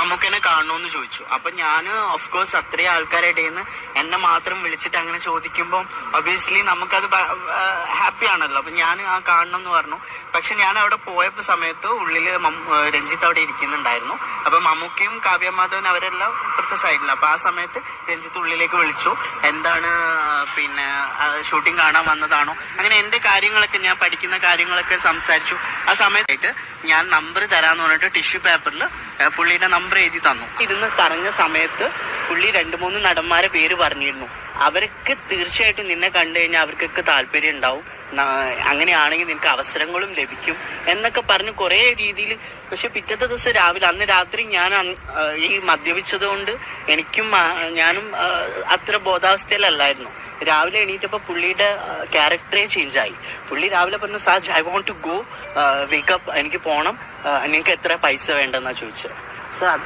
മമ്മൂക്കനെ കാണണമെന്ന് ചോദിച്ചു. അപ്പൊ ഞാൻ ഓഫ് കോഴ്സ് അത്രയും ആൾക്കാരുടെ എന്നെ മാത്രം വിളിച്ചിട്ട് അങ്ങനെ ചോദിക്കുമ്പോൾ ഒബിയസ്ലി നമുക്കത് ഹാപ്പി ആണല്ലോ. അപ്പൊ ഞാൻ ആ കാണണം എന്ന് പറഞ്ഞു. പക്ഷെ ഞാൻ അവിടെ പോയപ്പോ സമയത്ത് ഉള്ളില് രഞ്ജിത്ത് അവിടെ ഇരിക്കുന്നുണ്ടായിരുന്നു. അപ്പൊ മമ്മൂക്കയും കാവ്യ മാധവൻ അവരെല്ലാം ഇപ്പുറത്തെ സൈഡിൽ. അപ്പൊ ആ സമയത്ത് രഞ്ജിത്ത് ഉള്ളിലേക്ക് വിളിച്ചു, എന്താണ് പിന്നെ ഷൂട്ടിംഗ് കാണാൻ വന്നതാണോ, അങ്ങനെ എന്റെ കാര്യങ്ങളൊക്കെ ഞാൻ പഠിക്കുന്ന കാര്യങ്ങളൊക്കെ സംസാരിച്ചു. ആ സമയത്തായിട്ട് ഞാൻ നമ്പർ തരാന്ന് പറഞ്ഞിട്ട് ടിഷ്യൂ പേപ്പറിൽ പുള്ളിയുടെ നമ്പർ എഴുതി തന്നു. ഇരുന്ന് പറഞ്ഞ സമയത്ത് പുള്ളി 2-3 നടന്മാരെ പേര് പറഞ്ഞിരുന്നു. അവർക്ക് തീർച്ചയായിട്ടും നിന്നെ കണ്ടു കഴിഞ്ഞാൽ അവർക്കൊക്കെ താല്പര്യം ഉണ്ടാവും, അങ്ങനെയാണെങ്കിൽ നിനക്ക് അവസരങ്ങളും ലഭിക്കും എന്നൊക്കെ പറഞ്ഞ് കുറെ രീതിയിൽ. പക്ഷെ പിറ്റത്തെ ദിവസം രാവിലെ, അന്ന് രാത്രി ഞാൻ ഈ മദ്യപിച്ചത് കൊണ്ട് ഞാനും അത്ര ബോധാവസ്ഥയിലല്ലായിരുന്നു. രാവിലെ എണീറ്റപ്പോ പുള്ളിയുടെ ക്യാരക്ടറേ ചേഞ്ചായി. പുള്ളി രാവിലെ പറഞ്ഞു, Saj I want to go wake up, എനിക്ക് പോണം, നിങ്ങൾക്ക് എത്ര പൈസ വേണ്ടെന്നാ ചോദിച്ചത്. സോ അത്